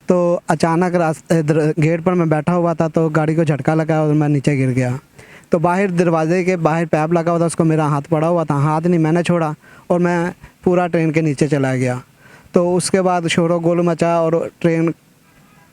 तो अचानक गेट पर मैं बैठा हुआ था तो गाड़ी को झटका लगा और मैं नीचे गिर गया। तो बाहर दरवाजे के बाहर पैप लगा हुआ था, उसको मेरा हाथ पड़ा हुआ था, हाथ नहीं मैंने छोड़ा और मैं पूरा ट्रेन के नीचे चला गया। तो उसके बाद शोर गुल मचा और ट्रेन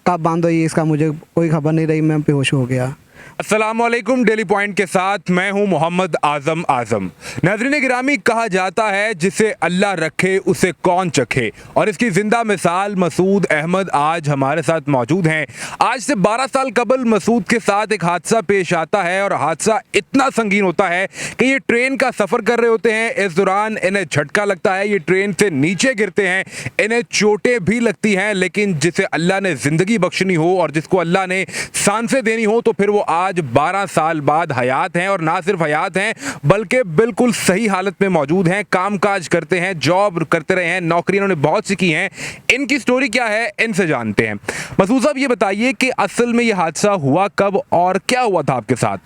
कब बंद हुई इसका मुझे कोई खबर नहीं रही, मैं बेहोश हो गया। अस्सलामुअलैकुम। डेली पॉइंट के साथ मैं हूं मोहम्मद आज़म। नाज़रीन गिरामी, कहा जाता है जिसे अल्लाह रखे उसे कौन चखे, और इसकी ज़िंदा मिसाल मसूद अहमद आज हमारे साथ मौजूद हैं। आज से 12 साल कबल मसूद के साथ एक हादसा पेश आता है और हादसा इतना संगीन होता है कि ये ट्रेन का सफ़र कर रहे होते हैं। इस दौरान इन्हें झटका लगता है, ये ट्रेन से नीचे गिरते हैं, इन्हें चोटें भी लगती हैं, लेकिन जिसे अल्लाह ने ज़िंदगी बख्शनी हो और जिसको अल्लाह ने सांसें देनी हो तो फिर वो आज 12 साल बाद हयात हैं। और ना सिर्फ हयात हैं बल्कि बिल्कुल सही हालत में मौजूद हैं, कामकाज करते हैं, जॉब करते रहे हैं, नौकरी इन्होंने बहुत सी की हैं। इनकी स्टोरी क्या है, इनसे जानते हैं। मसूद साहब, ये बताइए कि असल में ये हादसा हुआ कब और क्या हुआ था आपके साथ?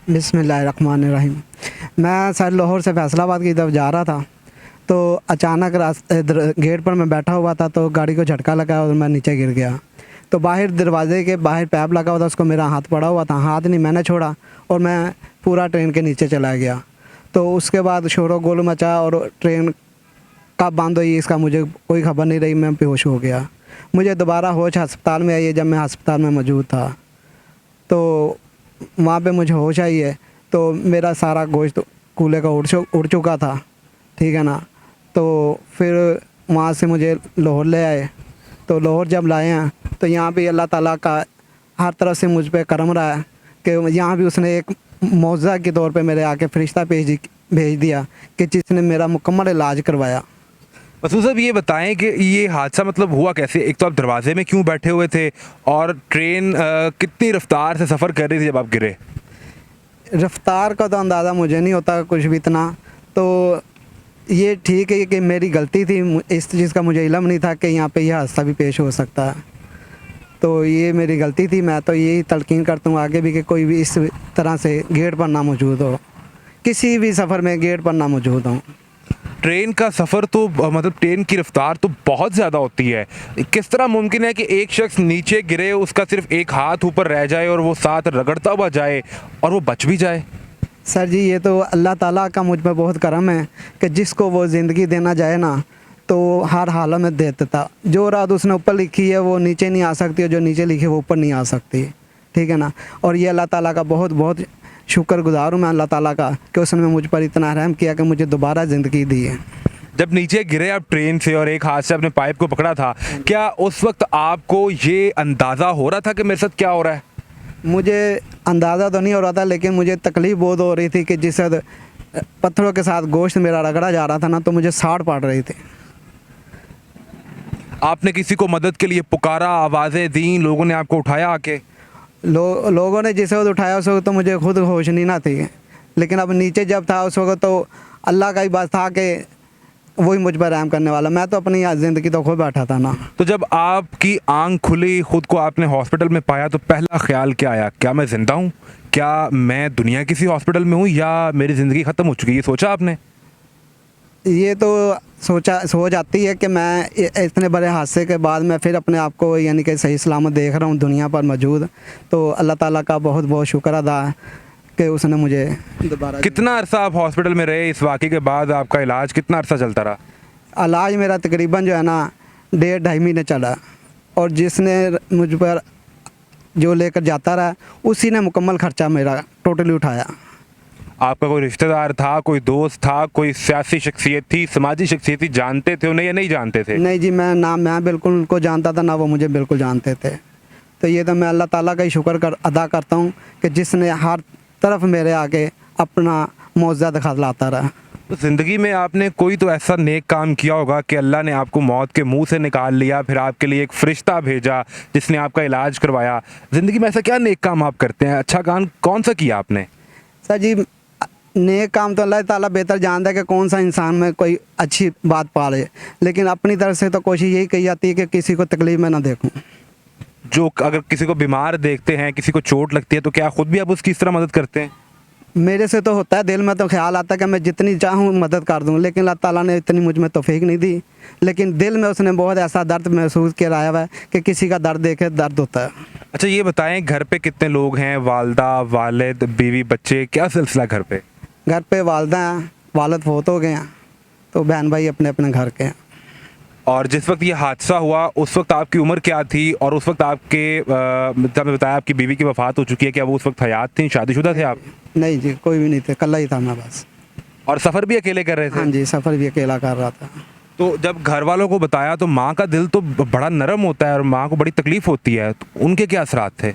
बिस्मिल्लाहिर्रहमानिर्रहीम। मैं सर लाहौर से फैसलाबाद की तरफ जा रहा था तो अचानक गेट पर मैं बैठा हुआ था तो गाड़ी को झटका लगा और मैं नीचे गिर गया। तो बाहर दरवाजे के बाहर पैप लगा हुआ था, उसको मेरा हाथ पड़ा हुआ था, हाथ नहीं मैंने छोड़ा और मैं पूरा ट्रेन के नीचे चला गया। तो उसके बाद शोर गुल मचा और ट्रेन कब बंद हुई इसका मुझे कोई खबर नहीं रही, मैं बेहोश हो गया। मुझे दोबारा होश अस्पताल में आई है जब मैं अस्पताल में मौजूद था। तो वहाँ पे मुझे होश आई है तो मेरा सारा गोश्त कूल्हे का उड़ चुका था, ठीक है ना। तो फिर वहाँ से मुझे लाहौर ले आए। तो लाहौर जब लाए हैं तो यहाँ भी अल्लाह ताला का हर तरफ से मुझ पे करम रहा है कि यहाँ भी उसने एक मौज़ा के तौर पे मेरे आके फरिश्ता भेज दिया कि जिसने मेरा मुकम्मल इलाज करवाया। मसूद साहब, ये बताएं कि ये हादसा मतलब हुआ कैसे? एक तो आप दरवाजे में क्यों बैठे हुए थे और ट्रेन कितनी रफ्तार से सफ़र कर रही थी जब आप गिरे? रफ्तार का तो अंदाज़ा मुझे नहीं होता कुछ भी इतना। तो ये ठीक है कि मेरी गलती थी, इस चीज़ का मुझे इल्म नहीं था कि यहाँ पे यह हादसा भी पेश हो सकता है। तो ये मेरी गलती थी। मैं तो यही तलकीन करता हूँ आगे भी कि कोई भी इस तरह से गेट पर ना मौजूद हो, किसी भी सफ़र में गेट पर ना मौजूद हो। ट्रेन का सफ़र तो मतलब ट्रेन की रफ्तार तो बहुत ज़्यादा होती है। किस तरह मुमकिन है कि एक शख्स नीचे गिरे, उसका सिर्फ एक हाथ ऊपर रह जाए और वो साथ रगड़ता हुआ जाए और वो बच भी जाए? सर जी, ये तो अल्लाह ताला का मुझ पर बहुत करम है कि जिसको वो ज़िंदगी देना चाहे ना तो हर हालत में दे देता। जो रात उसने ऊपर लिखी है वो नीचे नहीं आ सकती और जो नीचे लिखी है वो ऊपर नहीं आ सकती, ठीक है ना। और ये अल्लाह ताला का बहुत बहुत शुक्रगुज़ार हूँ मैं अल्लाह ताला का कि उसने मुझ पर इतना रहम किया कि मुझे दोबारा ज़िंदगी दी है। जब नीचे गिरे आप ट्रेन से और एक हाथ से अपने पाइप को पकड़ा था, क्या उस वक्त आपको ये अंदाज़ा हो रहा था कि मेरे साथ क्या हो रहा है? मुझे अंदाज़ा तो नहीं हो रहा था, लेकिन मुझे तकलीफ़ बहुत हो रही थी कि जिस पत्थरों के साथ गोश्त मेरा रगड़ा जा रहा था ना, तो मुझे साड़ पड़ रही थी। आपने किसी को मदद के लिए पुकारा, आवाज़ें दी, लोगों ने आपको उठाया आके? लोगों ने जिस वक्त उठाया उस वक्त तो मुझे खुद होश नहीं ना थी, लेकिन अब नीचे जब था उस वक्त तो अल्लाह का ही बात था कि वही मुझ पर रहम करने वाला। मैं तो अपनी ज़िंदगी तो खो बैठा था ना। तो जब आपकी आंख खुली, खुद को आपने हॉस्पिटल में पाया, तो पहला ख्याल क्या आया? क्या मैं ज़िंदा हूँ? क्या मैं दुनिया किसी हॉस्पिटल में हूँ या मेरी ज़िंदगी ख़त्म हो चुकी है? ये सोचा आपने? ये तो सोच जाती है कि मैं इतने बड़े हादसे के बाद मैं फिर अपने आप को यानी कि सही सलामत देख रहा हूँ दुनिया पर मौजूद। तो अल्लाह ताला का बहुत बहुत शुक्र अदा है कि उसने मुझे दोबारा। कितना अरसा आप हॉस्पिटल में रहे? इस वाक़े के बाद आपका इलाज कितना अरसा चलता रहा? इलाज मेरा तकरीबन जो है ना 1.5-2.5 महीने चला, और जिसने मुझ पर जो लेकर जाता रहा उसी ने मुकम्मल ख़र्चा मेरा टोटली उठाया। आपका कोई रिश्तेदार था, कोई दोस्त था, कोई सियासी शख्सियत थी, समाजी शख्सियत थी, जानते थे उन्हें या नहीं जानते थे? नहीं जी, मैं बिल्कुल उनको जानता था ना वो मुझे बिल्कुल जानते थे। तो ये तो मैं अल्लाह ताला का ही शुक्र अदा करता हूँ कि जिसने हर तरफ मेरे आगे अपना मौज़ा दिखलाता रहा। तो ज़िंदगी में आपने कोई तो ऐसा नेक काम किया होगा कि अल्लाह ने आपको मौत के मुंह से निकाल लिया, फिर आपके लिए एक फ़रिश्ता भेजा जिसने आपका इलाज करवाया। ज़िंदगी में ऐसा क्या नेक काम आप करते हैं? अच्छा काम कौन सा किया आपने? सर जी, नेक काम तो अल्लाह ताला बेहतर जानता है कि कौन सा इंसान में कोई अच्छी बात पाले, लेकिन अपनी तरफ से तो कोशिश यही की जाती है कि किसी को तकलीफ़ में ना देखूं। जो अगर किसी को बीमार देखते हैं, किसी को चोट लगती है, तो क्या खुद भी आप उसकी इस तरह मदद करते हैं? मेरे से तो होता है, दिल में तो ख्याल आता है कि मैं जितनी चाहूँ मदद कर दूँ, लेकिन अल्लाह ताला ने इतनी मुझ में तौफीक नहीं दी। लेकिन दिल में उसने बहुत ऐसा दर्द महसूस कराया हुआ है कि किसी का दर्द देखे दर्द होता है। अच्छा ये बताएं, घर पे कितने लोग हैं? वालदा, वालिद, बीवी, बच्चे, क्या सिलसिला घर पे? घर पे वालदा हैं, वालिद फौत हो गए हैं, तो बहन भाई अपने अपने घर के हैं। और जिस वक्त ये हादसा हुआ उस वक्त आपकी उम्र क्या थी? और उस वक्त आपके आपने बताया आपकी बीवी की वफ़ात हो चुकी है, क्या वो उस वक्त हयात थी, शादीशुदा थे आप? नहीं जी, कोई भी नहीं थे, कल्ला ही था मैं बस। और सफ़र भी अकेले कर रहे थे? हाँ जी, सफ़र भी अकेला कर रहा था। तो जब घर वालों को बताया तो माँ का दिल तो बड़ा नरम होता है और माँ को बड़ी तकलीफ़ होती है, तो उनके क्या असरात थे?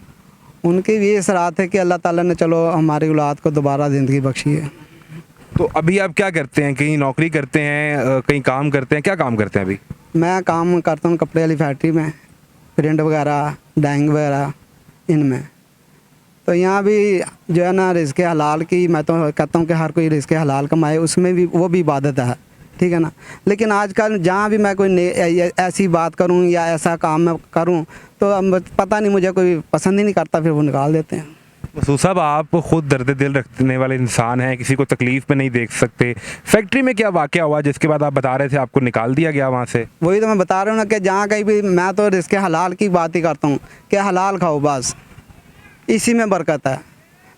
उनके भी ये असरात है कि अल्लाह ताला ने चलो हमारी औलाद को दोबारा ज़िंदगी बख्शी है। तो अभी आप क्या करते हैं? कहीं नौकरी करते हैं, कहीं काम करते हैं, क्या काम करते हैं अभी? मैं काम करता हूँ कपड़े वाली फैक्ट्री में, प्रिंट वगैरह, डाइंग वगैरह इनमें। तो यहाँ भी जो है ना रिज़्क़ हलाल की, मैं तो कहता हूँ कि हर कोई रिज़्क़ हलाल कमाए, उसमें भी वो भी इबादत है, ठीक है ना। लेकिन आजकल जहाँ भी मैं कोई ऐसी बात करूँ या ऐसा काम मैं करूँ तो अब पता नहीं, मुझे कोई पसंद ही नहीं करता, फिर वो निकाल देते हैं। मसूद साहब, आप खुद दर्द दिल रखने वाले इंसान हैं, किसी को तकलीफ़ में नहीं देख सकते। फैक्ट्री में क्या वाक़या हुआ जिसके बाद आप बता रहे थे आपको निकाल दिया गया वहाँ से? वही तो मैं बता रहा हूँ ना कि जहाँ कहीं भी मैं तो रिज़्क़ हलाल की बात ही करता हूँ कि हलाल खाओ, बस इसी में बरकत है।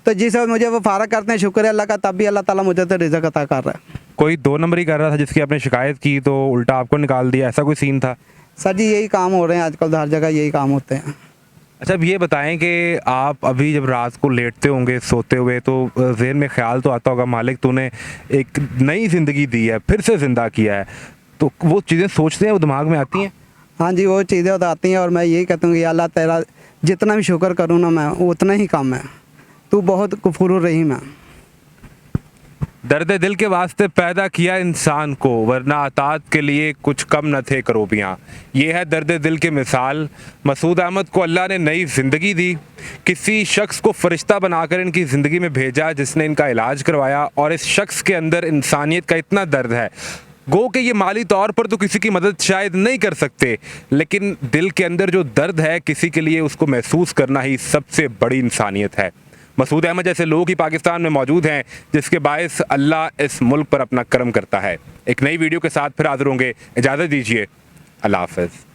तो जिस वक्त मुझे वो फारग करते हैं, शुक्र है अल्लाह का, तब भी अल्लाह ताला मुझे तो रिज़्क़ अता कर रहा है। कोई 2 नंबरी कर रहा था जिसकी आपने शिकायत की तो उल्टा आपको निकाल दिया, ऐसा कोई सीन था? सर जी, यही काम हो रहे हैं आजकल, हर जगह यही काम होते हैं। अच्छा अब ये बताएं कि आप अभी जब रात को लेटते होंगे सोते हुए तो ज़हन में ख्याल तो आता होगा, मालिक तूने एक नई ज़िंदगी दी है, फिर से ज़िंदा किया है, तो वो चीज़ें सोचते हैं, वो दिमाग में आती हैं? हाँ जी, वो चीज़ें तो आती हैं और मैं यही कहता हूँ कि अल्लाह तेरा जितना भी शुक्र करूँ ना मैं, उतना ही कम है। तू बहुत गफूर रहीम है। दर्द दिल के वास्ते पैदा किया इंसान को, वरना अतात के लिए कुछ कम न थे करोबियाँ। ये है दर्द दिल की मिसाल। मसूद अहमद को अल्लाह ने नई ज़िंदगी दी, किसी शख्स को फ़रिश्ता बनाकर इनकी ज़िंदगी में भेजा जिसने इनका इलाज करवाया, और इस शख्स के अंदर इंसानियत का इतना दर्द है, गो कि ये माली तौर पर तो किसी की मदद शायद नहीं कर सकते, लेकिन दिल के अंदर जो दर्द है किसी के लिए उसको महसूस करना ही सबसे बड़ी इंसानियत है। मसूद अहमद जैसे लोग ही पाकिस्तान में मौजूद हैं जिसके बायस अल्लाह इस मुल्क पर अपना करम करता है। एक नई वीडियो के साथ फिर हाजिर होंगे, इजाज़त दीजिए, अल्लाह हाफ़िज़।